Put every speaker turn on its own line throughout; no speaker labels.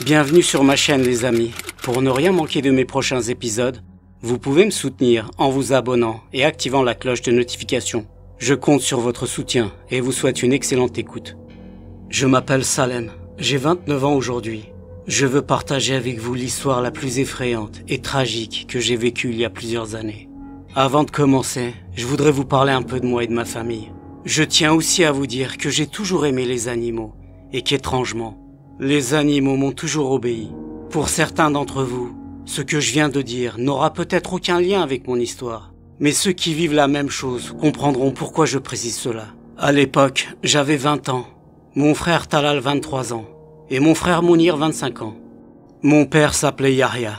Bienvenue sur ma chaîne les amis. Pour ne rien manquer de mes prochains épisodes, vous pouvez me soutenir en vous abonnant et activant la cloche de notification. Je compte sur votre soutien et vous souhaite une excellente écoute. Je m'appelle Salem, j'ai 29 ans aujourd'hui. Je veux partager avec vous l'histoire la plus effrayante et tragique que j'ai vécue il y a plusieurs années. Avant de commencer, je voudrais vous parler un peu de moi et de ma famille. Je tiens aussi à vous dire que j'ai toujours aimé les animaux et qu'étrangement, les animaux m'ont toujours obéi. Pour certains d'entre vous, ce que je viens de dire n'aura peut-être aucun lien avec mon histoire. Mais ceux qui vivent la même chose comprendront pourquoi je précise cela. À l'époque, j'avais 20 ans. Mon frère Talal 23 ans. Et mon frère Mounir 25 ans. Mon père s'appelait Yahya.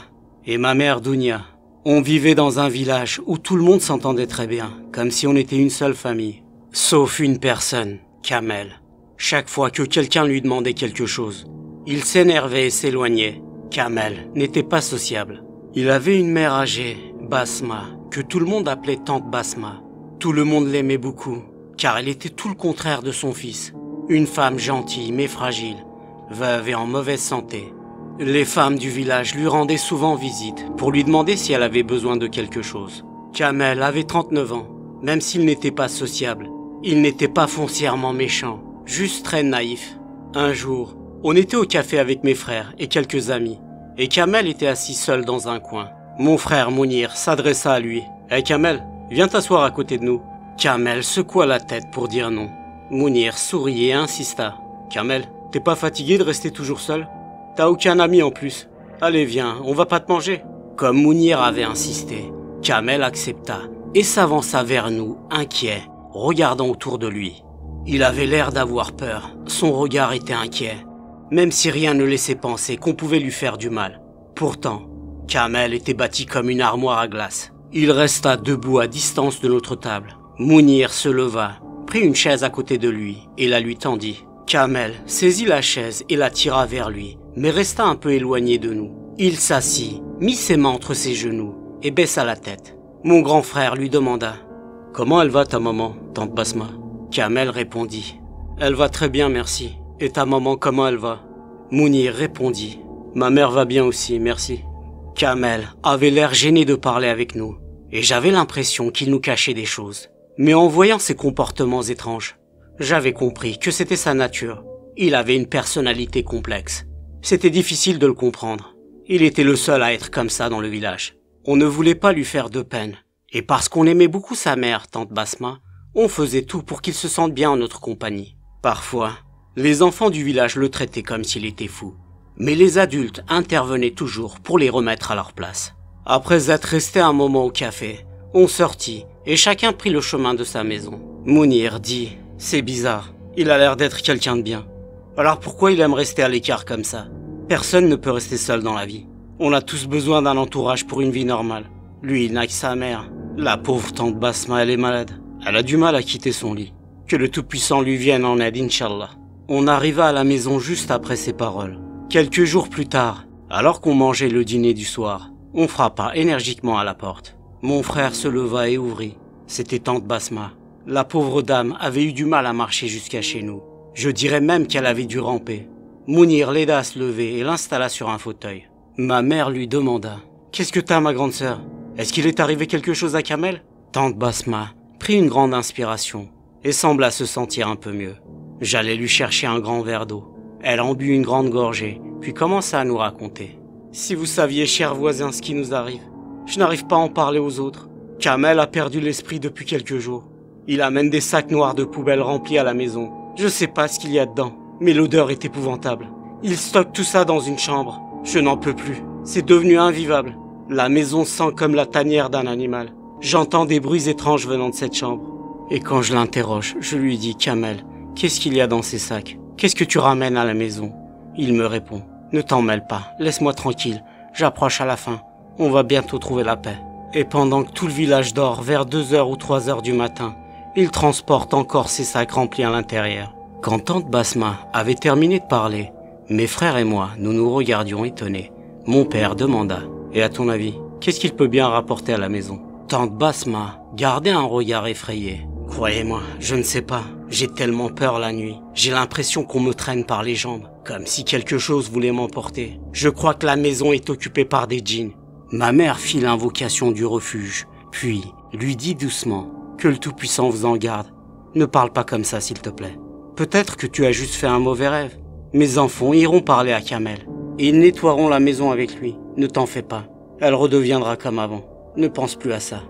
Et ma mère Dounia. On vivait dans un village où tout le monde s'entendait très bien, comme si on était une seule famille. Sauf une personne, Kamel. Chaque fois que quelqu'un lui demandait quelque chose, il s'énervait et s'éloignait. Kamel n'était pas sociable. Il avait une mère âgée, Basma, que tout le monde appelait Tante Basma. Tout le monde l'aimait beaucoup, car elle était tout le contraire de son fils. Une femme gentille mais fragile, veuve et en mauvaise santé. Les femmes du village lui rendaient souvent visite pour lui demander si elle avait besoin de quelque chose. Kamel avait 39 ans, même s'il n'était pas sociable. Il n'était pas foncièrement méchant, juste très naïf. Un jour, on était au café avec mes frères et quelques amis, et Kamel était assis seul dans un coin. Mon frère Mounir s'adressa à lui. « Hey Kamel, viens t'asseoir à côté de nous. » Kamel secoua la tête pour dire non. Mounir sourit et insista. « Kamel, t'es pas fatigué de rester toujours seul ? T'as aucun ami en plus. Allez viens, on va pas te manger. » Comme Mounir avait insisté, Kamel accepta et s'avança vers nous, inquiet, regardant autour de lui. Il avait l'air d'avoir peur, son regard était inquiet, même si rien ne laissait penser qu'on pouvait lui faire du mal. Pourtant, Kamel était bâti comme une armoire à glace. Il resta debout à distance de notre table. Mounir se leva, prit une chaise à côté de lui et la lui tendit. Kamel saisit la chaise et la tira vers lui, mais resta un peu éloigné de nous. Il s'assit, mit ses mains entre ses genoux et baissa la tête. Mon grand frère lui demanda « Comment elle va ta maman, tante Basma ?» Kamel répondit « Elle va très bien, merci. Et ta maman, comment elle va ?» Mounir répondit « Ma mère va bien aussi, merci. » Kamel avait l'air gêné de parler avec nous, et j'avais l'impression qu'il nous cachait des choses. Mais en voyant ses comportements étranges, j'avais compris que c'était sa nature. Il avait une personnalité complexe. C'était difficile de le comprendre. Il était le seul à être comme ça dans le village. On ne voulait pas lui faire de peine. Et parce qu'on aimait beaucoup sa mère, tante Basma, on faisait tout pour qu'il se sente bien en notre compagnie. Parfois, les enfants du village le traitaient comme s'il était fou. Mais les adultes intervenaient toujours pour les remettre à leur place. Après être resté un moment au café, on sortit et chacun prit le chemin de sa maison. Mounir dit « C'est bizarre, il a l'air d'être quelqu'un de bien. Alors pourquoi il aime rester à l'écart comme ça? Personne ne peut rester seul dans la vie. On a tous besoin d'un entourage pour une vie normale. Lui, il n'a que sa mère. La pauvre tante Basma, elle est malade. Elle a du mal à quitter son lit. Que le Tout-Puissant lui vienne en aide, Inch'Allah. » On arriva à la maison juste après ces paroles. Quelques jours plus tard, alors qu'on mangeait le dîner du soir, on frappa énergiquement à la porte. Mon frère se leva et ouvrit. C'était tante Basma. La pauvre dame avait eu du mal à marcher jusqu'à chez nous. Je dirais même qu'elle avait dû ramper. Mounir l'aida à se lever et l'installa sur un fauteuil. Ma mère lui demanda « Qu'est-ce que t'as, ma grande sœur? Est-ce qu'il est arrivé quelque chose à Kamel ?» Tante Basma prit une grande inspiration et sembla se sentir un peu mieux. J'allais lui chercher un grand verre d'eau. Elle en but une grande gorgée, puis commença à nous raconter. « Si vous saviez, chers voisins, ce qui nous arrive. Je n'arrive pas à en parler aux autres. Kamel a perdu l'esprit depuis quelques jours. Il amène des sacs noirs de poubelle remplis à la maison. Je sais pas ce qu'il y a dedans, mais l'odeur est épouvantable. Il stocke tout ça dans une chambre. Je n'en peux plus. C'est devenu invivable. La maison sent comme la tanière d'un animal. J'entends des bruits étranges venant de cette chambre. Et quand je l'interroge, je lui dis « Kamel, qu'est-ce qu'il y a dans ces sacs? Qu'est-ce que tu ramènes à la maison ?» Il me répond « Ne t'en mêle pas, laisse-moi tranquille. J'approche à la fin. On va bientôt trouver la paix. » Et pendant que tout le village dort, vers 2h ou 3h du matin, il transporte encore ses sacs remplis à l'intérieur. Quand tante Basma avait terminé de parler, mes frères et moi, nous nous regardions étonnés. Mon père demanda « Et à ton avis, qu'est-ce qu'il peut bien rapporter à la maison ?» Tante Basma gardait un regard effrayé. Croyez-moi, je ne sais pas. J'ai tellement peur la nuit. J'ai l'impression qu'on me traîne par les jambes, Comme si quelque chose voulait m'emporter. Je crois que la maison est occupée par des djinns. Ma mère fit l'invocation du refuge, puis lui dit doucement que le Tout-Puissant vous en garde. Ne parle pas comme ça, s'il te plaît. Peut-être que tu as juste fait un mauvais rêve. Mes enfants iront parler à Kamel. Et ils nettoieront la maison avec lui. Ne t'en fais pas. Elle redeviendra comme avant. Ne pense plus à ça.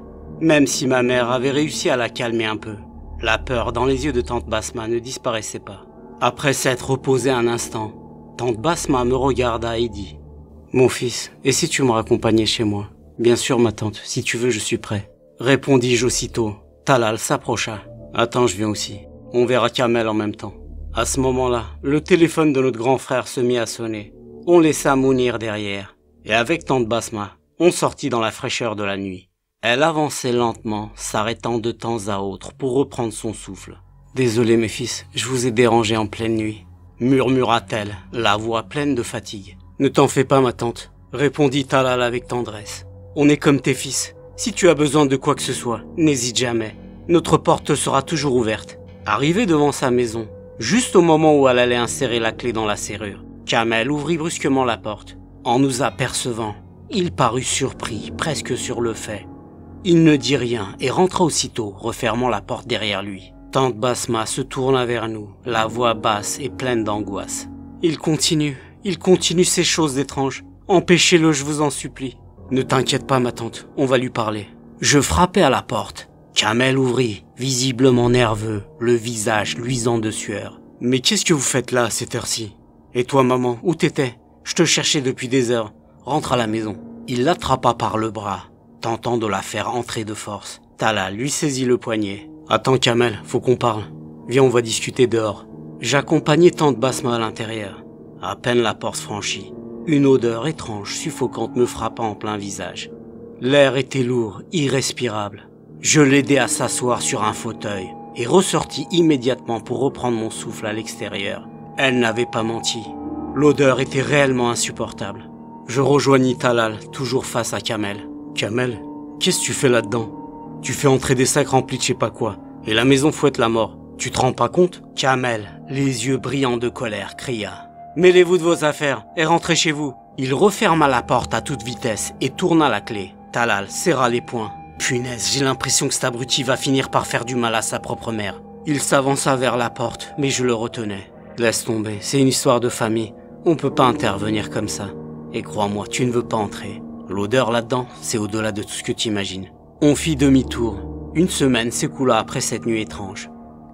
Même si ma mère avait réussi à la calmer un peu, la peur dans les yeux de tante Basma ne disparaissait pas. Après s'être reposée un instant, tante Basma me regarda et dit « Mon fils, et si tu me raccompagnais chez moi ?»« Bien sûr, ma tante, si tu veux, je suis prêt. » Répondis-je aussitôt. Talal s'approcha. « Attends, je viens aussi. On verra Kamel en même temps. » À ce moment-là, le téléphone de notre grand frère se mit à sonner. On laissa Mounir derrière. Et avec tante Basma, on sortit dans la fraîcheur de la nuit. Elle avançait lentement, s'arrêtant de temps à autre pour reprendre son souffle. « Désolé mes fils, je vous ai dérangé en pleine nuit. » murmura-t-elle, la voix pleine de fatigue. « Ne t'en fais pas ma tante, » répondit Talal avec tendresse. « On est comme tes fils. Si tu as besoin de quoi que ce soit, n'hésite jamais. Notre porte sera toujours ouverte. » Arrivé devant sa maison, juste au moment où elle allait insérer la clé dans la serrure, Kamel ouvrit brusquement la porte. En nous apercevant, il parut surpris, presque sur le fait. Il ne dit rien et rentra aussitôt, refermant la porte derrière lui. Tante Basma se tourna vers nous, la voix basse et pleine d'angoisse. « Il continue ces choses étranges. Empêchez-le, je vous en supplie. »« Ne t'inquiète pas, ma tante, on va lui parler. » Je frappai à la porte. Kamel ouvrit, visiblement nerveux, le visage luisant de sueur. « Mais qu'est-ce que vous faites là, à cette heure-ci ? Et toi, maman, où t'étais ? Je te cherchais depuis des heures. Rentre à la maison. » Il l'attrapa par le bras, tentant de la faire entrer de force. Talal lui saisit le poignet. « Attends Kamel, faut qu'on parle. Viens, on va discuter dehors. » J'accompagnai tante Basma à l'intérieur. À peine la porte franchie, une odeur étrange, suffocante me frappa en plein visage. L'air était lourd, irrespirable. Je l'aidai à s'asseoir sur un fauteuil et ressortis immédiatement pour reprendre mon souffle à l'extérieur. Elle n'avait pas menti. L'odeur était réellement insupportable. Je rejoignis Talal, toujours face à Kamel. « Kamel, qu'est-ce que tu fais là-dedans ? Tu fais entrer des sacs remplis de je sais pas quoi, et la maison fouette la mort. Tu te rends pas compte ?» Kamel, les yeux brillants de colère, cria « Mêlez-vous de vos affaires et rentrez chez vous !» Il referma la porte à toute vitesse et tourna la clé. Talal serra les poings. « Punaise, j'ai l'impression que cet abruti va finir par faire du mal à sa propre mère. » Il s'avança vers la porte, mais je le retenais. « Laisse tomber, c'est une histoire de famille. On peut pas intervenir comme ça. Et crois-moi, tu ne veux pas entrer. L'odeur là-dedans, c'est au-delà de tout ce que tu imagines. » On fit demi-tour. Une semaine s'écoula après cette nuit étrange.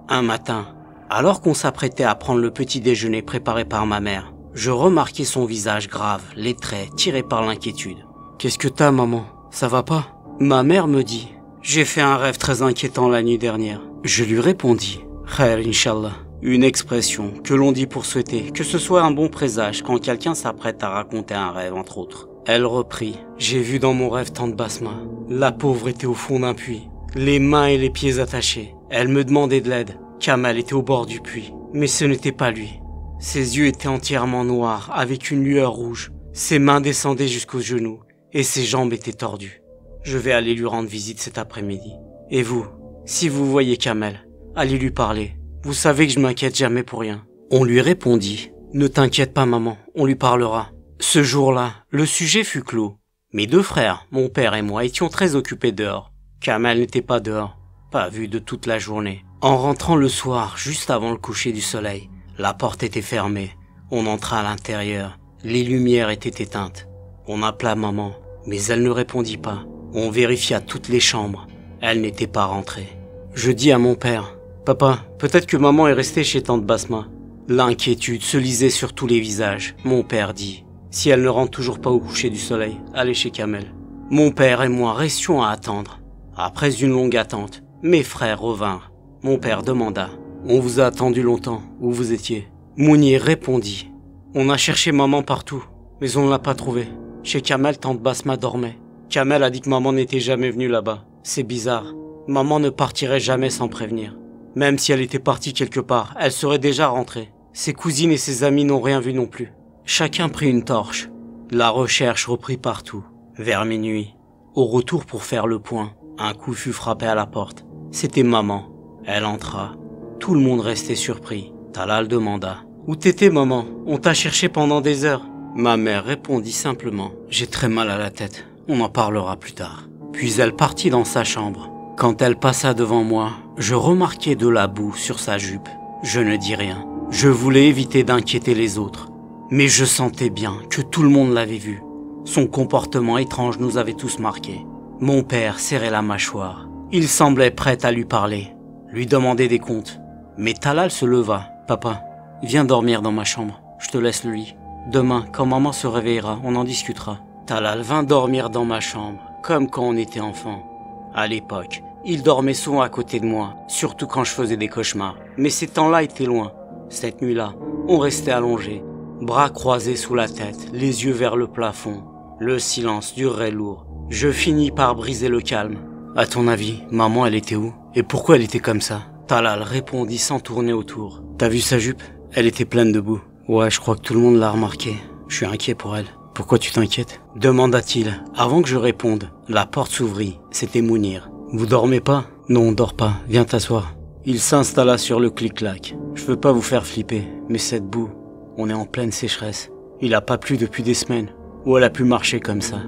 Un matin, alors qu'on s'apprêtait à prendre le petit déjeuner préparé par ma mère, je remarquai son visage grave, les traits tirés par l'inquiétude. « Qu'est-ce que t'as, maman? Ça va pas ?» Ma mère me dit « J'ai fait un rêve très inquiétant la nuit dernière. » Je lui répondis « Khair, Inch'Allah », une expression que l'on dit pour souhaiter que ce soit un bon présage quand quelqu'un s'apprête à raconter un rêve, entre autres. Elle reprit « J'ai vu dans mon rêve tante Basma. La pauvre était au fond d'un puits, les mains et les pieds attachés. Elle me demandait de l'aide. Kamel était au bord du puits, mais ce n'était pas lui. Ses yeux étaient entièrement noirs, avec une lueur rouge. Ses mains descendaient jusqu'aux genoux, et ses jambes étaient tordues. Je vais aller lui rendre visite cet après-midi. Et vous, si vous voyez Kamel, allez lui parler. Vous savez que je m'inquiète jamais pour rien. » On lui répondit « Ne t'inquiète pas maman, on lui parlera. » Ce jour-là, le sujet fut clos. Mes deux frères, mon père et moi, étions très occupés dehors. Kamel n'était pas dehors, pas vu de toute la journée. En rentrant le soir, juste avant le coucher du soleil, la porte était fermée. On entra à l'intérieur. Les lumières étaient éteintes. On appela maman, mais elle ne répondit pas. On vérifia toutes les chambres. Elle n'était pas rentrée. Je dis à mon père, « Papa, peut-être que maman est restée chez tante Basma. » L'inquiétude se lisait sur tous les visages. Mon père dit, « Si elle ne rentre toujours pas au coucher du soleil, allez chez Kamel. » Mon père et moi restions à attendre. Après une longue attente, mes frères revinrent. Mon père demanda, « On vous a attendu longtemps, où vous étiez ?» Mounir répondit, « On a cherché maman partout, mais on ne l'a pas trouvée. Chez Kamel, tante Basma dormait. Kamel a dit que maman n'était jamais venue là-bas. C'est bizarre. Maman ne partirait jamais sans prévenir. Même si elle était partie quelque part, elle serait déjà rentrée. Ses cousines et ses amis n'ont rien vu non plus. » Chacun prit une torche. La recherche reprit partout. Vers minuit, au retour pour faire le point, un coup fut frappé à la porte. C'était maman. Elle entra. Tout le monde restait surpris. Talal demanda, « Où t'étais, maman? On t'a cherché pendant des heures. Ma mère répondit simplement. J'ai très mal à la tête. On en parlera plus tard. Puis elle partit dans sa chambre. Quand elle passa devant moi, je remarquai de la boue sur sa jupe. Je ne dis rien. Je voulais éviter d'inquiéter les autres. Mais je sentais bien que tout le monde l'avait vu. Son comportement étrange nous avait tous marqués. Mon père serrait la mâchoire. Il semblait prêt à lui parler, lui demander des comptes. Mais Talal se leva. Papa, viens dormir dans ma chambre. Je te laisse le lit. Demain, quand maman se réveillera, on en discutera. Talal vint dormir dans ma chambre, comme quand on était enfant. À l'époque, il dormait souvent à côté de moi, surtout quand je faisais des cauchemars. Mais ces temps-là étaient loin. Cette nuit-là, on restait allongés, bras croisés sous la tête, les yeux vers le plafond. Le silence durerait lourd. Je finis par briser le calme. À ton avis, maman, elle était où? Et pourquoi elle était comme ça? Talal répondit sans tourner autour. T'as vu sa jupe? Elle était pleine de boue. Ouais, je crois que tout le monde l'a remarqué. Je suis inquiet pour elle. Pourquoi tu t'inquiètes? Demanda-t-il. Avant que je réponde, la porte s'ouvrit. C'était Mounir. Vous dormez pas? Non, on dort pas. Viens t'asseoir. Il s'installa sur le clic-clac. Je veux pas vous faire flipper, mais cette boue, on est en pleine sécheresse. Il a pas plu depuis des semaines. Où elle a pu marcher comme ça.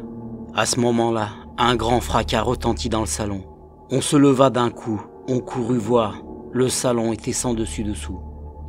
À ce moment-là, un grand fracas retentit dans le salon. On se leva d'un coup, on courut voir. Le salon était sans dessus-dessous.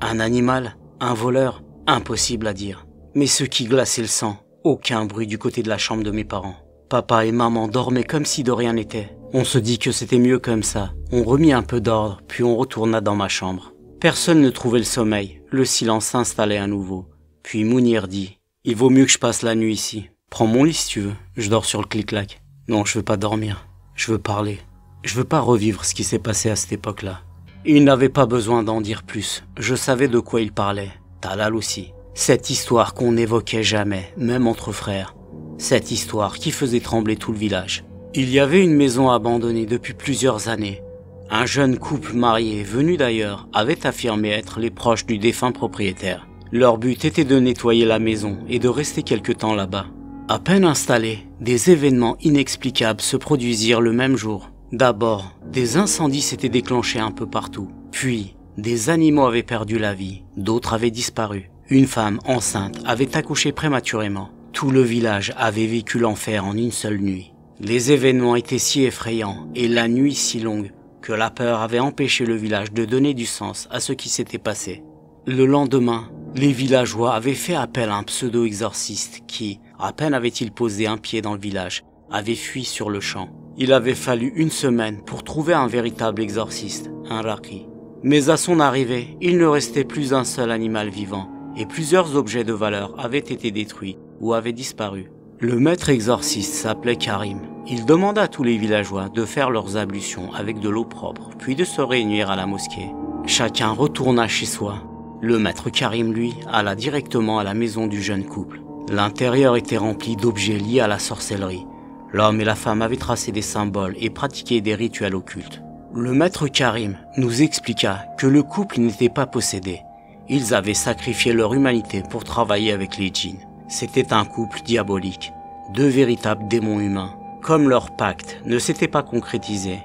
Un animal? Un voleur? Impossible à dire. Mais ce qui glaçait le sang, aucun bruit du côté de la chambre de mes parents. Papa et maman dormaient comme si de rien n'était. On se dit que c'était mieux comme ça. On remit un peu d'ordre, puis on retourna dans ma chambre. Personne ne trouvait le sommeil. Le silence s'installait à nouveau. Puis Mounir dit « Il vaut mieux que je passe la nuit ici. Prends mon lit si tu veux. Je dors sur le clic-clac. » Non, je veux pas dormir. Je veux parler. Je veux pas revivre ce qui s'est passé à cette époque-là. Il n'avait pas besoin d'en dire plus. Je savais de quoi il parlait. Talal aussi. Cette histoire qu'on n'évoquait jamais, même entre frères. Cette histoire qui faisait trembler tout le village. Il y avait une maison abandonnée depuis plusieurs années. Un jeune couple marié, venu d'ailleurs, avait affirmé être les proches du défunt propriétaire. Leur but était de nettoyer la maison et de rester quelque temps là-bas. À peine installés, des événements inexplicables se produisirent le même jour. D'abord, des incendies s'étaient déclenchés un peu partout. Puis, des animaux avaient perdu la vie, d'autres avaient disparu. Une femme enceinte avait accouché prématurément. Tout le village avait vécu l'enfer en une seule nuit. Les événements étaient si effrayants et la nuit si longue que la peur avait empêché le village de donner du sens à ce qui s'était passé. Le lendemain, les villageois avaient fait appel à un pseudo-exorciste qui, à peine avait-il posé un pied dans le village, avait fui sur le champ. Il avait fallu une semaine pour trouver un véritable exorciste, un raqi. Mais à son arrivée, il ne restait plus un seul animal vivant et plusieurs objets de valeur avaient été détruits ou avaient disparu. Le maître exorciste s'appelait Karim. Il demanda à tous les villageois de faire leurs ablutions avec de l'eau propre, puis de se réunir à la mosquée. Chacun retourna chez soi. Le maître Karim, lui, alla directement à la maison du jeune couple. L'intérieur était rempli d'objets liés à la sorcellerie. L'homme et la femme avaient tracé des symboles et pratiqué des rituels occultes. Le maître Karim nous expliqua que le couple n'était pas possédé. Ils avaient sacrifié leur humanité pour travailler avec les djinns. C'était un couple diabolique, deux véritables démons humains. Comme leur pacte ne s'était pas concrétisé,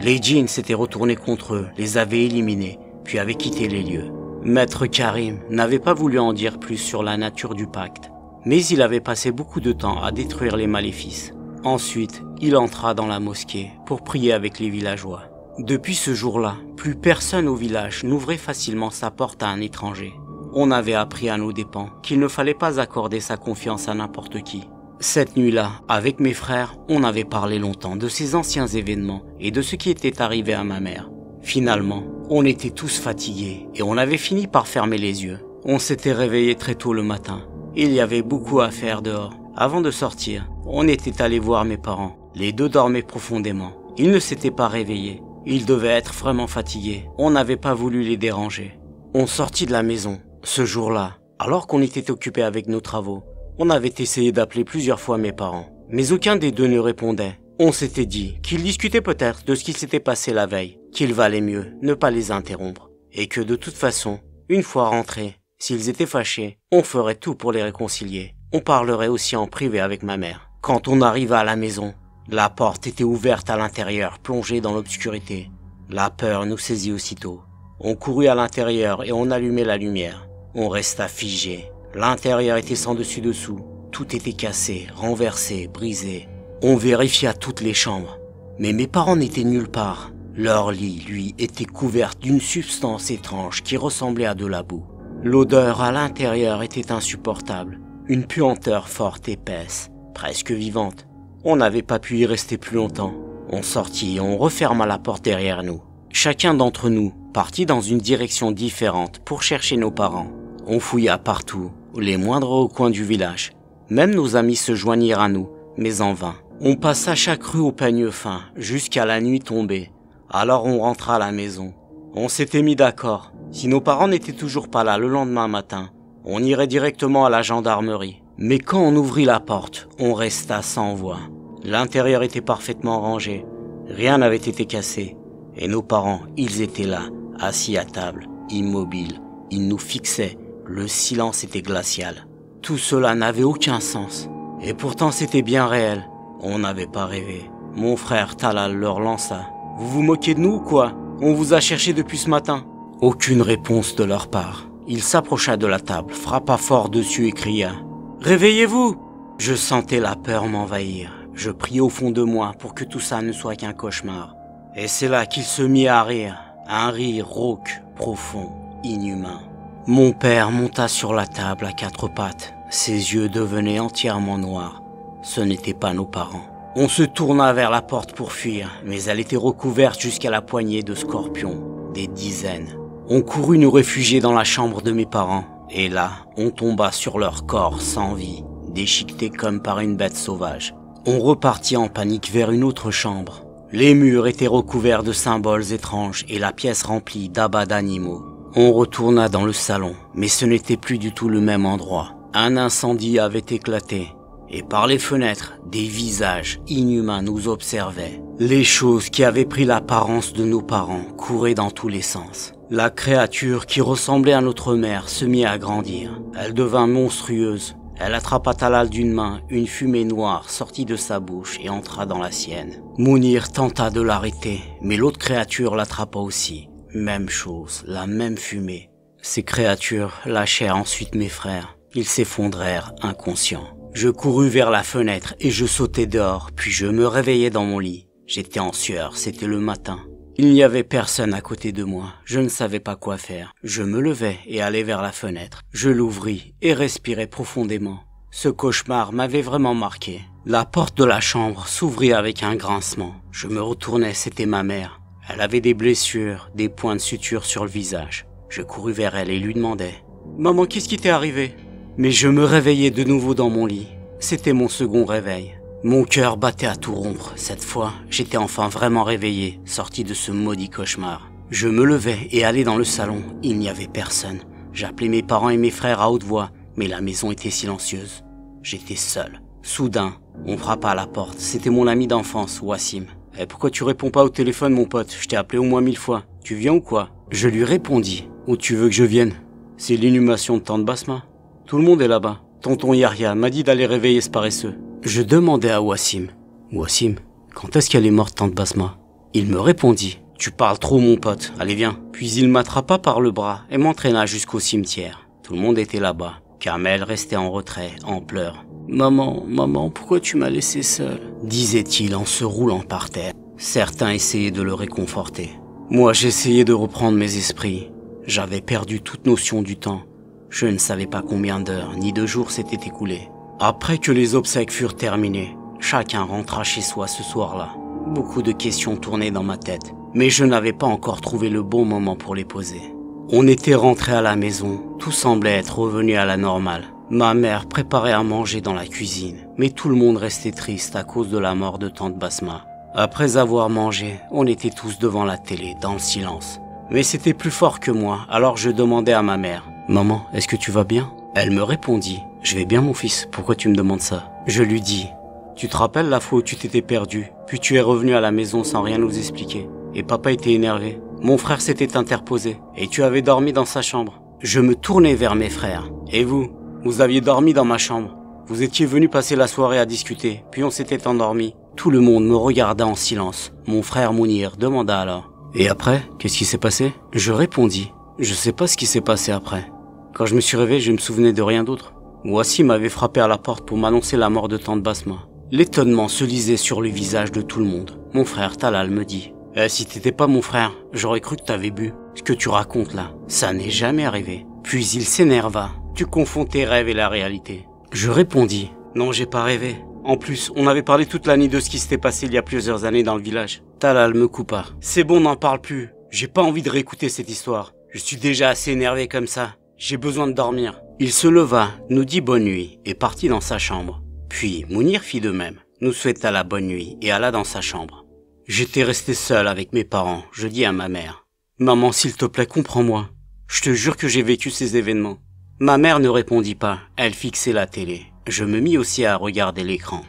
les djinns s'étaient retournés contre eux, les avaient éliminés, puis avaient quitté les lieux. Maître Karim n'avait pas voulu en dire plus sur la nature du pacte, mais il avait passé beaucoup de temps à détruire les maléfices. Ensuite, il entra dans la mosquée pour prier avec les villageois. Depuis ce jour-là, plus personne au village n'ouvrait facilement sa porte à un étranger. On avait appris à nos dépens qu'il ne fallait pas accorder sa confiance à n'importe qui. Cette nuit-là, avec mes frères, on avait parlé longtemps de ces anciens événements et de ce qui était arrivé à ma mère. Finalement, on était tous fatigués et on avait fini par fermer les yeux. On s'était réveillé très tôt le matin. Il y avait beaucoup à faire dehors. Avant de sortir, on était allé voir mes parents. Les deux dormaient profondément. Ils ne s'étaient pas réveillés. Ils devaient être vraiment fatigués. On n'avait pas voulu les déranger. On sortit de la maison. Ce jour-là, alors qu'on était occupés avec nos travaux, on avait essayé d'appeler plusieurs fois mes parents. Mais aucun des deux ne répondait. On s'était dit qu'ils discutaient peut-être de ce qui s'était passé la veille, qu'il valait mieux ne pas les interrompre. Et que de toute façon, une fois rentrés, s'ils étaient fâchés, on ferait tout pour les réconcilier. On parlerait aussi en privé avec ma mère. Quand on arriva à la maison, la porte était ouverte à l'intérieur, plongée dans l'obscurité. La peur nous saisit aussitôt. On courut à l'intérieur et on allumait la lumière.
On resta figé. L'intérieur était sans dessus-dessous. Tout était cassé, renversé, brisé. On vérifia toutes les chambres. Mais mes parents n'étaient nulle part. Leur lit, lui, était couvert d'une substance étrange qui ressemblait à de la boue. L'odeur à l'intérieur était insupportable. Une puanteur forte, épaisse, presque vivante. On n'avait pas pu y rester plus longtemps. On sortit et on referma la porte derrière nous. Chacun d'entre nous partit dans une direction différente pour chercher nos parents. On fouilla partout, les moindres recoins du village. Même nos amis se joignirent à nous, mais en vain. On passa chaque rue au peigne fin, jusqu'à la nuit tombée. Alors on rentra à la maison. On s'était mis d'accord. Si nos parents n'étaient toujours pas là le lendemain matin, on irait directement à la gendarmerie. Mais quand on ouvrit la porte, on resta sans voix. L'intérieur était parfaitement rangé. Rien n'avait été cassé. Et nos parents, ils étaient là, assis à table, immobiles. Ils nous fixaient. Le silence était glacial. Tout cela n'avait aucun sens. Et pourtant c'était bien réel. On n'avait pas rêvé. Mon frère Talal leur lança. « Vous vous moquez de nous ou quoi? On vous a cherché depuis ce matin. » Aucune réponse de leur part. Il s'approcha de la table, frappa fort dessus et cria « Réveillez-vous !» Je sentais la peur m'envahir. Je priais au fond de moi pour que tout ça ne soit qu'un cauchemar. Et c'est là qu'il se mit à rire. Un rire rauque, profond, inhumain. Mon père monta sur la table à quatre pattes. Ses yeux devenaient entièrement noirs. Ce n'étaient pas nos parents. On se tourna vers la porte pour fuir, mais elle était recouverte jusqu'à la poignée de scorpions, des dizaines. On courut nous réfugier dans la chambre de mes parents, et là, on tomba sur leur corps sans vie, déchiquetés comme par une bête sauvage. On repartit en panique vers une autre chambre. Les murs étaient recouverts de symboles étranges et la pièce remplie d'abats d'animaux. On retourna dans le salon, mais ce n'était plus du tout le même endroit. Un incendie avait éclaté. Et par les fenêtres, des visages inhumains nous observaient. Les choses qui avaient pris l'apparence de nos parents couraient dans tous les sens. La créature qui ressemblait à notre mère se mit à grandir. Elle devint monstrueuse. Elle attrapa Talal d'une main, une fumée noire sortit de sa bouche et entra dans la sienne. Mounir tenta de l'arrêter, mais l'autre créature l'attrapa aussi. Même chose, la même fumée. Ces créatures lâchèrent ensuite mes frères. Ils s'effondrèrent inconscients. Je courus vers la fenêtre et je sautai dehors, puis je me réveillai dans mon lit. J'étais en sueur, c'était le matin. Il n'y avait personne à côté de moi, je ne savais pas quoi faire. Je me levai et allai vers la fenêtre. Je l'ouvris et respirai profondément. Ce cauchemar m'avait vraiment marqué. La porte de la chambre s'ouvrit avec un grincement. Je me retournai, c'était ma mère. Elle avait des blessures, des points de suture sur le visage. Je courus vers elle et lui demandai « Maman, qu'est-ce qui t'est arrivé ?» Mais je me réveillai de nouveau dans mon lit. C'était mon second réveil. Mon cœur battait à tout rompre. Cette fois, j'étais enfin vraiment réveillé, sorti de ce maudit cauchemar. Je me levai et allai dans le salon. Il n'y avait personne. J'appelai mes parents et mes frères à haute voix, mais la maison était silencieuse. J'étais seul. Soudain, on frappa à la porte. C'était mon ami d'enfance, Wassim. « Eh, pourquoi tu réponds pas au téléphone, mon pote? Je t'ai appelé au moins 1000 fois. Tu viens ou quoi ?» Je lui répondis. « Où tu veux que je vienne? C'est l'inhumation de Tante Basma. Tout le monde est là-bas. Tonton Yahya m'a dit d'aller réveiller ce paresseux. » Je demandai à Wassim. « Wassim, quand est-ce qu'elle est morte, Tante Basma ?» Il me répondit. « Tu parles trop, mon pote. Allez, viens. » Puis il m'attrapa par le bras et m'entraîna jusqu'au cimetière. Tout le monde était là-bas. Kamel restait en retrait, en pleurs. « Maman, pourquoi tu m'as laissé seul ?» disait-il en se roulant par terre. Certains essayaient de le réconforter. Moi, j'essayais de reprendre mes esprits. J'avais perdu toute notion du temps. Je ne savais pas combien d'heures ni de jours s'étaient écoulés. Après que les obsèques furent terminées, chacun rentra chez soi ce soir-là. Beaucoup de questions tournaient dans ma tête, mais je n'avais pas encore trouvé le bon moment pour les poser. On était rentré à la maison, tout semblait être revenu à la normale. Ma mère préparait à manger dans la cuisine, mais tout le monde restait triste à cause de la mort de Tante Basma. Après avoir mangé, on était tous devant la télé, dans le silence. Mais c'était plus fort que moi, alors je demandai à ma mère « Maman, est-ce que tu vas bien ?» Elle me répondit « Je vais bien mon fils, pourquoi tu me demandes ça ?» Je lui dis « Tu te rappelles la fois où tu t'étais perdu, puis tu es revenu à la maison sans rien nous expliquer, et papa était énervé. Mon frère s'était interposé, et tu avais dormi dans sa chambre. » Je me tournai vers mes frères. « Et vous ? Vous aviez dormi dans ma chambre. Vous étiez venus passer la soirée à discuter, puis on s'était endormi. » Tout le monde me regarda en silence. Mon frère Mounir demanda alors « Et après, qu'est-ce qui s'est passé ?» Je répondis « Je sais pas ce qui s'est passé après. »
Quand je me suis réveillé, je me souvenais de rien d'autre. Wassim m'avait frappé à la porte pour m'annoncer la mort de tante Basma. L'étonnement se lisait sur le visage de tout le monde. Mon frère Talal me dit « Si t'étais pas mon frère, j'aurais cru que t'avais bu. Ce que tu racontes là, ça n'est jamais arrivé. » Puis il s'énerva. « Tu confonds tes rêves et la réalité. » Je répondis « Non, j'ai pas rêvé. En plus, on avait parlé toute la nuit de ce qui s'était passé il y a plusieurs années dans le village. » Talal me coupa. « C'est bon, n'en parle plus. J'ai pas envie de réécouter cette histoire. Je suis déjà assez énervé comme ça. J'ai besoin de dormir. » Il se leva, nous dit bonne nuit et partit dans sa chambre. Puis Mounir fit de même, nous souhaita la bonne nuit et alla dans sa chambre. J'étais resté seul avec mes parents. Je dis à ma mère « Maman, s'il te plaît, comprends-moi. Je te jure que j'ai vécu ces événements. » Ma mère ne répondit pas, elle fixait la télé. Je me mis aussi à regarder l'écran.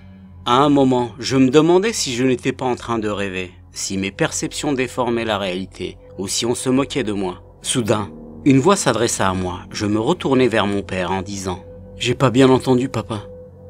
À un moment, je me demandais si je n'étais pas en train de rêver, si mes perceptions déformaient la réalité, ou si on se moquait de moi. Soudain, une voix s'adressa à moi. Je me retournai vers mon père en disant « J'ai pas bien entendu, papa. »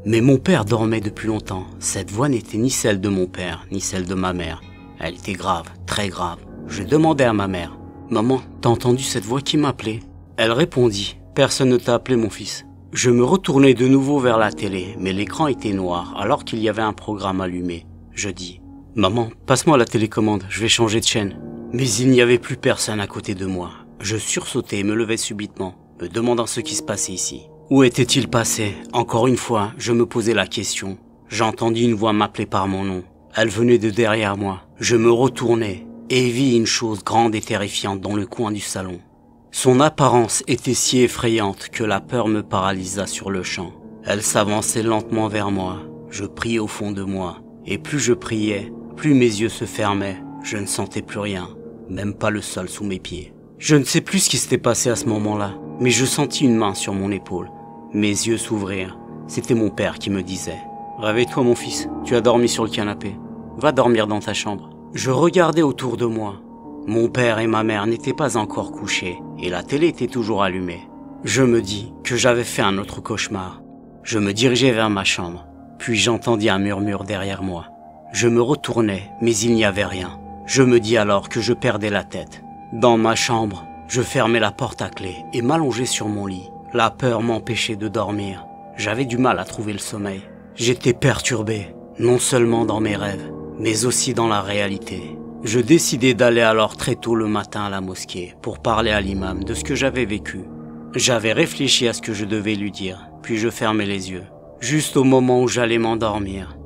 Mais mon père dormait depuis longtemps. Cette voix n'était ni celle de mon père, ni celle de ma mère. Elle était grave, très grave. Je demandai à ma mère « Maman, t'as entendu cette voix qui m'appelait ?» Elle répondit « Personne ne t'a appelé, mon fils. » Je me retournai de nouveau vers la télé, mais l'écran était noir alors qu'il y avait un programme allumé. Je dis « Maman, passe-moi la télécommande, je vais changer de chaîne. » Mais il n'y avait plus personne à côté de moi. Je sursautai et me levai subitement, me demandant ce qui se passait ici. Où était-il passé? Encore une fois, je me posais la question. J'entendis une voix m'appeler par mon nom. Elle venait de derrière moi. Je me retournai et vis une chose grande et terrifiante dans le coin du salon. Son apparence était si effrayante que la peur me paralysa sur le champ. Elle s'avançait lentement vers moi. Je priais au fond de moi. Et plus je priais, plus mes yeux se fermaient. Je ne sentais plus rien, même pas le sol sous mes pieds. Je ne sais plus ce qui s'était passé à ce moment-là, mais je sentis une main sur mon épaule. Mes yeux s'ouvrirent. C'était mon père qui me disait « Réveille-toi mon fils, tu as dormi sur le canapé. Va dormir dans ta chambre. » Je regardais autour de moi. Mon père et ma mère n'étaient pas encore couchés et la télé était toujours allumée. Je me dis que j'avais fait un autre cauchemar. Je me dirigeai vers ma chambre, puis j'entendis un murmure derrière moi. Je me retournai, mais il n'y avait rien. Je me dis alors que je perdais la tête. Dans ma chambre, je fermai la porte à clé et m'allongeai sur mon lit. La peur m'empêchait de dormir. J'avais du mal à trouver le sommeil. J'étais perturbé, non seulement dans mes rêves, mais aussi dans la réalité. Je décidai d'aller alors très tôt le matin à la mosquée pour parler à l'imam de ce que j'avais vécu. J'avais réfléchi à ce que je devais lui dire, puis je fermai les yeux. Juste au moment où j'allais m'endormir,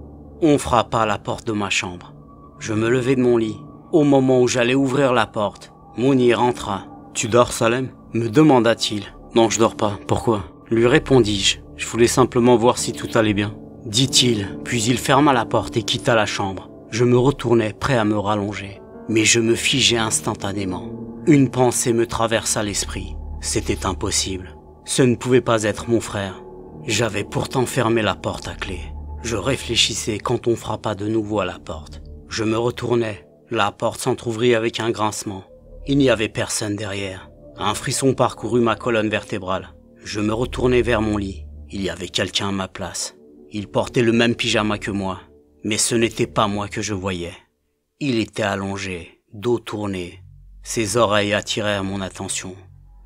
on frappa à la porte de ma chambre. Je me levai de mon lit. Au moment où j'allais ouvrir la porte, Mounir entra. « Tu dors, Salem ?» me demanda-t-il. « Non, je dors pas. Pourquoi ?» lui répondis-je. Je voulais simplement voir si tout allait bien. Dit-il, puis il ferma la porte et quitta la chambre. Je me retournai, prêt à me rallonger. Mais je me figeai instantanément. Une pensée me traversa l'esprit. C'était impossible. Ce ne pouvait pas être mon frère. J'avais pourtant fermé la porte à clé. Je réfléchissais quand on frappa de nouveau à la porte. Je me retournai. La porte s'entr'ouvrit avec un grincement. Il n'y avait personne derrière. Un frisson parcourut ma colonne vertébrale. Je me retournai vers mon lit. Il y avait quelqu'un à ma place. Il portait le même pyjama que moi. Mais ce n'était pas moi que je voyais. Il était allongé, dos tourné. Ses oreilles attirèrent mon attention.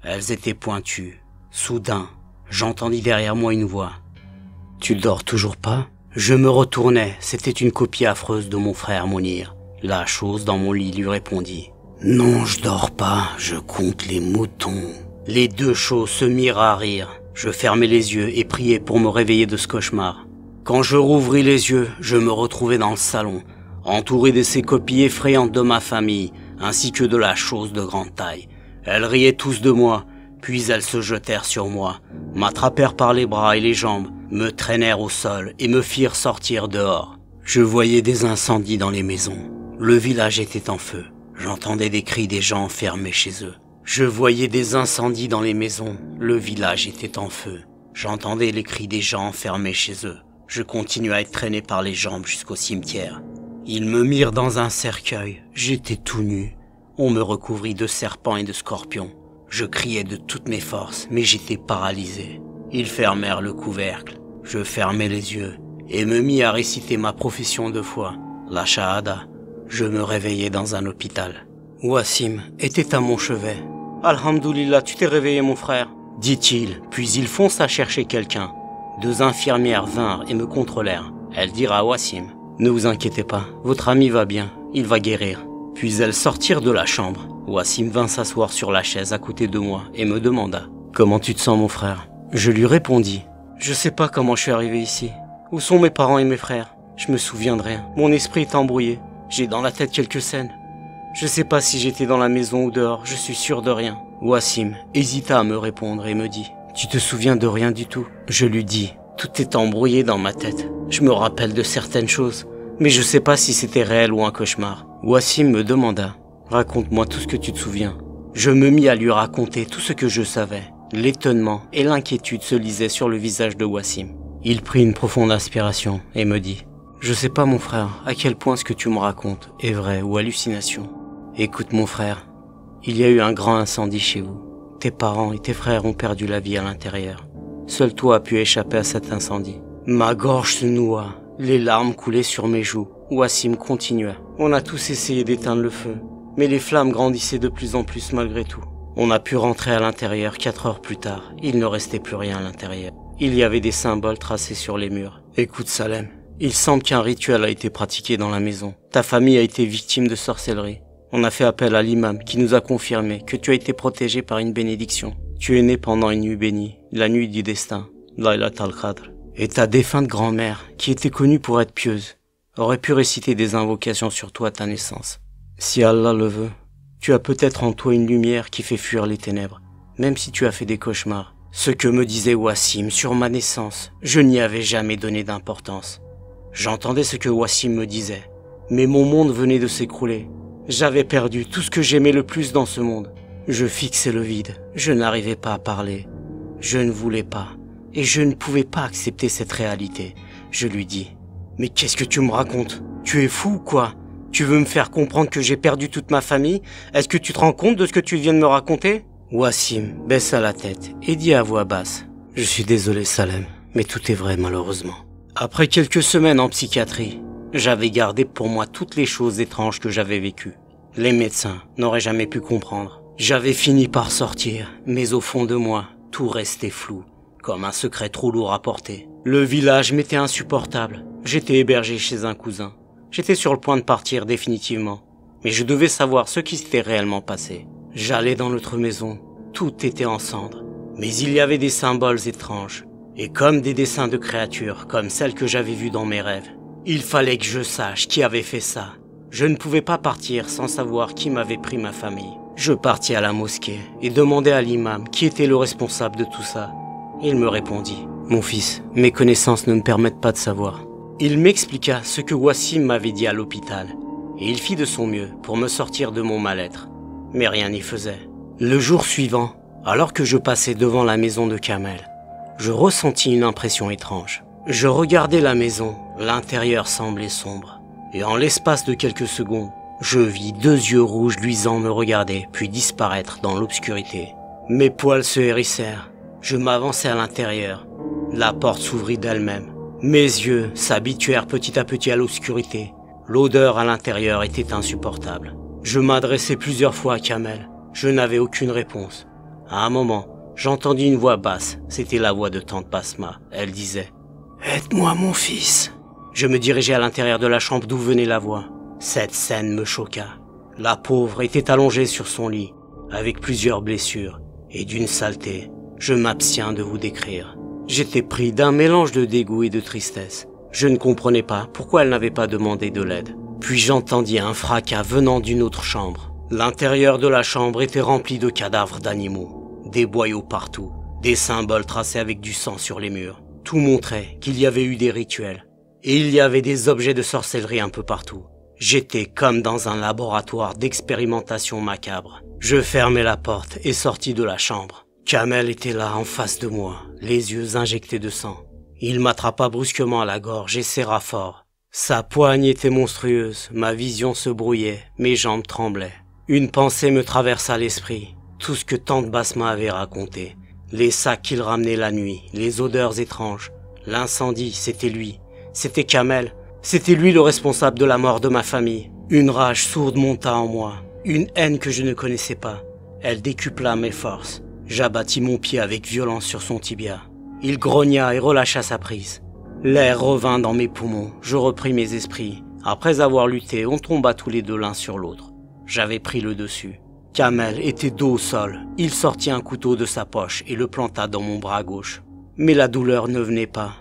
Elles étaient pointues. Soudain, j'entendis derrière moi une voix. « Tu dors toujours pas ?» Je me retournai. C'était une copie affreuse de mon frère Mounir. La chose dans mon lit lui répondit. « Non, je dors pas, je compte les moutons. » Les deux choses se mirent à rire. Je fermai les yeux et priai pour me réveiller de ce cauchemar. Quand je rouvris les yeux, je me retrouvai dans le salon, entouré de ces copies effrayantes de ma famille, ainsi que de la chose de grande taille. Elles riaient tous de moi, puis elles se jetèrent sur moi, m'attrapèrent par les bras et les jambes, me traînèrent au sol et me firent sortir dehors. Je voyais des incendies dans les maisons. Le village était en feu. J'entendais des cris des gens enfermés chez eux. Je voyais des incendies dans les maisons. Le village était en feu. J'entendais les cris des gens enfermés chez eux. Je continuais à être traîné par les jambes jusqu'au cimetière. Ils me mirent dans un cercueil. J'étais tout nu. On me recouvrit de serpents et de scorpions. Je criais de toutes mes forces, mais j'étais paralysé. Ils fermèrent le couvercle. Je fermai les yeux et me mis à réciter ma profession de foi, la shahada. Je me réveillai dans un hôpital. Wassim était à mon chevet. « Alhamdoulilah, tu t'es réveillé mon frère.
dit-il, puis il fonça chercher quelqu'un. 2 infirmières vinrent et me contrôlèrent. Elles dirent à Wassim, « Ne vous inquiétez pas, votre ami va bien, il va guérir. » Puis elles sortirent de la chambre. Wassim vint s'asseoir sur la chaise à côté de moi et me demanda, « Comment tu te sens mon frère ?» Je lui répondis, « Je sais pas comment je suis arrivé ici. Où sont mes parents et mes frères? Je me souviens de rien, mon esprit est embrouillé. J'ai dans la tête quelques scènes. Je sais pas si j'étais dans la maison ou dehors, je suis sûr de rien. » Wassim hésita à me répondre et me dit, « Tu te souviens de rien du tout ?» Je lui dis, « Tout est embrouillé dans ma tête. Je me rappelle de certaines choses, mais je sais pas si c'était réel ou un cauchemar. » Wassim me demanda, « Raconte-moi tout ce que tu te souviens. » Je me mis à lui raconter tout ce que je savais. L'étonnement et l'inquiétude se lisaient sur le visage de Wassim. Il prit une profonde inspiration et me dit, « Je sais pas mon frère, à quel point ce que tu me racontes est vrai ou hallucination. Écoute mon frère, il y a eu un grand incendie chez vous. Tes parents et tes frères ont perdu la vie à l'intérieur. Seul toi as pu échapper à cet incendie. » Ma gorge se noua, les larmes coulaient sur mes joues. Wassim continua. « On a tous essayé d'éteindre le feu, mais les flammes grandissaient de plus en plus malgré tout. On a pu rentrer à l'intérieur 4 heures plus tard. Il ne restait plus rien à l'intérieur. Il y avait des symboles tracés sur les murs. Écoute Salem, il semble qu'un rituel a été pratiqué dans la maison. Ta famille a été victime de sorcellerie. On a fait appel à l'imam qui nous a confirmé que tu as été protégé par une bénédiction. Tu es né pendant une nuit bénie, la nuit du destin, Laylat al-Qadr. Et ta défunte grand-mère, qui était connue pour être pieuse, aurait pu réciter des invocations sur toi à ta naissance. Si Allah le veut, tu as peut-être en toi une lumière qui fait fuir les ténèbres, même si tu as fait des cauchemars. » Ce que me disait Wassim sur ma naissance, je n'y avais jamais donné d'importance. J'entendais ce que Wassim me disait, mais mon monde venait de s'écrouler. J'avais perdu tout ce que j'aimais le plus dans ce monde. Je fixais le vide, je n'arrivais pas à parler. Je ne voulais pas, et je ne pouvais pas accepter cette réalité. Je lui dis, « Mais qu'est-ce que tu me racontes? Tu es fou ou quoi? Tu veux me faire comprendre que j'ai perdu toute ma famille? Est-ce que tu te rends compte de ce que tu viens de me raconter ?» Wassim baissa la tête et dit à voix basse, « Je suis désolé Salem, mais tout est vrai malheureusement. » Après quelques semaines en psychiatrie, j'avais gardé pour moi toutes les choses étranges que j'avais vécues. Les médecins n'auraient jamais pu comprendre. J'avais fini par sortir, mais au fond de moi, tout restait flou, comme un secret trop lourd à porter. Le village m'était insupportable. J'étais hébergé chez un cousin. J'étais sur le point de partir définitivement, mais je devais savoir ce qui s'était réellement passé. J'allais dans notre maison, tout était en cendres, mais il y avait des symboles étranges, et comme des dessins de créatures, comme celles que j'avais vues dans mes rêves. Il fallait que je sache qui avait fait ça. Je ne pouvais pas partir sans savoir qui m'avait pris ma famille. Je partis à la mosquée et demandai à l'imam qui était le responsable de tout ça. Il me répondit, « Mon fils, mes connaissances ne me permettent pas de savoir. » Il m'expliqua ce que Wassim m'avait dit à l'hôpital, et il fit de son mieux pour me sortir de mon mal-être. Mais rien n'y faisait. Le jour suivant, alors que je passais devant la maison de Kamel, je ressentis une impression étrange. Je regardais la maison, l'intérieur semblait sombre, et en l'espace de quelques secondes, je vis 2 yeux rouges luisants me regarder, puis disparaître dans l'obscurité. Mes poils se hérissèrent, je m'avançai à l'intérieur. La porte s'ouvrit d'elle-même. Mes yeux s'habituèrent petit à petit à l'obscurité. L'odeur à l'intérieur était insupportable. Je m'adressai plusieurs fois à Kamel. Je n'avais aucune réponse. À un moment, j'entendis une voix basse. C'était la voix de tante Basma. Elle disait « Aide-moi mon fils !» Je me dirigeai à l'intérieur de la chambre d'où venait la voix. Cette scène me choqua. La pauvre était allongée sur son lit, avec plusieurs blessures et d'une saleté. Je m'abstiens de vous décrire. J'étais pris d'un mélange de dégoût et de tristesse. Je ne comprenais pas pourquoi elle n'avait pas demandé de l'aide. Puis j'entendis un fracas venant d'une autre chambre. L'intérieur de la chambre était rempli de cadavres d'animaux, des boyaux partout, des symboles tracés avec du sang sur les murs. Tout montrait qu'il y avait eu des rituels, et il y avait des objets de sorcellerie un peu partout. J'étais comme dans un laboratoire d'expérimentation macabre. Je fermai la porte et sortis de la chambre. Kamel était là en face de moi, les yeux injectés de sang. Il m'attrapa brusquement à la gorge et serra fort. Sa poigne était monstrueuse, ma vision se brouillait, mes jambes tremblaient. Une pensée me traversa l'esprit, tout ce que tante Basma avait raconté. Les sacs qu'il ramenait la nuit, les odeurs étranges. L'incendie, c'était lui. C'était Kamel. C'était lui le responsable de la mort de ma famille. Une rage sourde monta en moi, une haine que je ne connaissais pas. Elle décupla mes forces. J'abattis mon pied avec violence sur son tibia. Il grogna et relâcha sa prise. L'air revint dans mes poumons, je repris mes esprits. Après avoir lutté, on tomba tous les deux l'un sur l'autre. J'avais pris le dessus. Kamel était dos au sol. Il sortit un couteau de sa poche et le planta dans mon bras gauche. Mais la douleur ne venait pas.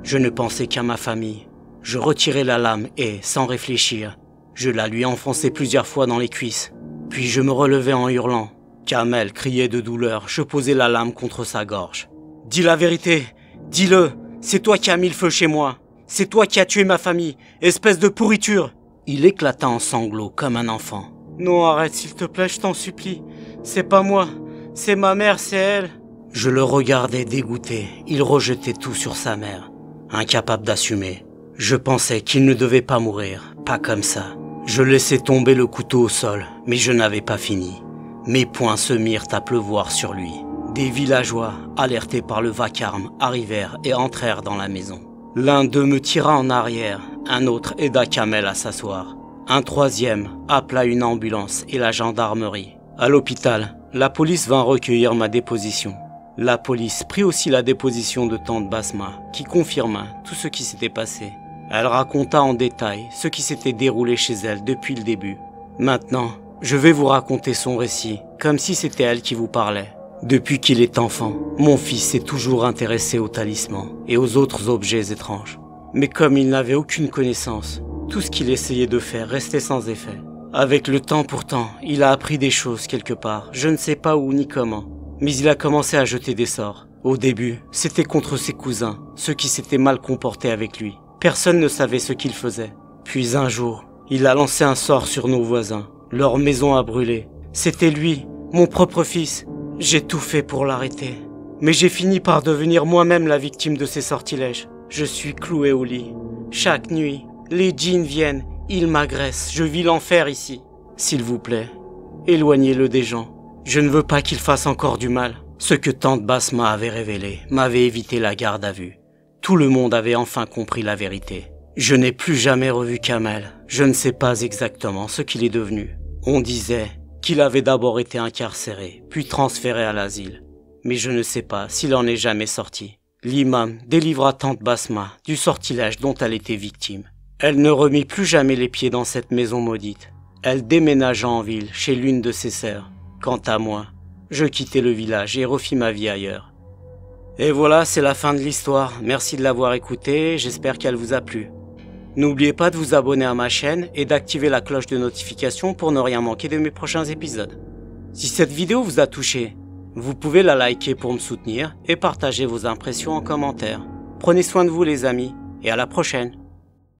Je ne pensais qu'à ma famille. Je retirai la lame et, sans réfléchir, je la lui enfonçai plusieurs fois dans les cuisses. Puis je me relevai en hurlant. Kamel criait de douleur, je posai la lame contre sa gorge. « Dis la vérité, dis-le, c'est toi qui as mis le feu chez moi. C'est toi qui as tué ma famille, espèce de pourriture !» Il éclata en sanglots comme un enfant. « Non, arrête s'il te plaît, je t'en supplie. C'est pas moi, c'est ma mère, c'est elle. » Je le regardais dégoûté, il rejetait tout sur sa mère, incapable d'assumer. Je pensais qu'il ne devait pas mourir, pas comme ça. Je laissai tomber le couteau au sol, mais je n'avais pas fini. Mes poings se mirent à pleuvoir sur lui. Des villageois, alertés par le vacarme, arrivèrent et entrèrent dans la maison. L'un d'eux me tira en arrière, un autre aida Kamel à s'asseoir. Un troisième appela une ambulance et la gendarmerie. À l'hôpital, la police vint recueillir ma déposition. La police prit aussi la déposition de tante Basma, qui confirma tout ce qui s'était passé. Elle raconta en détail ce qui s'était déroulé chez elle depuis le début. Maintenant, je vais vous raconter son récit, comme si c'était elle qui vous parlait. Depuis qu'il est enfant, mon fils s'est toujours intéressé aux talismans et aux autres objets étranges. Mais comme il n'avait aucune connaissance, tout ce qu'il essayait de faire restait sans effet. Avec le temps pourtant, il a appris des choses quelque part, je ne sais pas où ni comment. Mais il a commencé à jeter des sorts. Au début, c'était contre ses cousins, ceux qui s'étaient mal comportés avec lui. Personne ne savait ce qu'il faisait. Puis un jour, il a lancé un sort sur nos voisins. Leur maison a brûlé. C'était lui, mon propre fils. J'ai tout fait pour l'arrêter. Mais j'ai fini par devenir moi-même la victime de ces sortilèges. Je suis cloué au lit. Chaque nuit, les djinns viennent, ils m'agressent. Je vis l'enfer ici. S'il vous plaît, éloignez-le des gens. Je ne veux pas qu'il fasse encore du mal. Ce que tante Basma avait révélé m'avait évité la garde à vue. Tout le monde avait enfin compris la vérité. Je n'ai plus jamais revu Kamel. Je ne sais pas exactement ce qu'il est devenu. On disait qu'il avait d'abord été incarcéré, puis transféré à l'asile. Mais je ne sais pas s'il en est jamais sorti. L'imam délivra tante Basma du sortilège dont elle était victime. Elle ne remit plus jamais les pieds dans cette maison maudite. Elle déménagea en ville chez l'une de ses sœurs. Quant à moi, je quittai le village et refis ma vie ailleurs. Et voilà, c'est la fin de l'histoire. Merci de l'avoir écoutée, j'espère qu'elle vous a plu. N'oubliez pas de vous abonner à ma chaîne et d'activer la cloche de notification pour ne rien manquer de mes prochains épisodes. Si cette vidéo vous a touché, vous pouvez la liker pour me soutenir et partager vos impressions en commentaire. Prenez soin de vous les amis, et à la prochaine.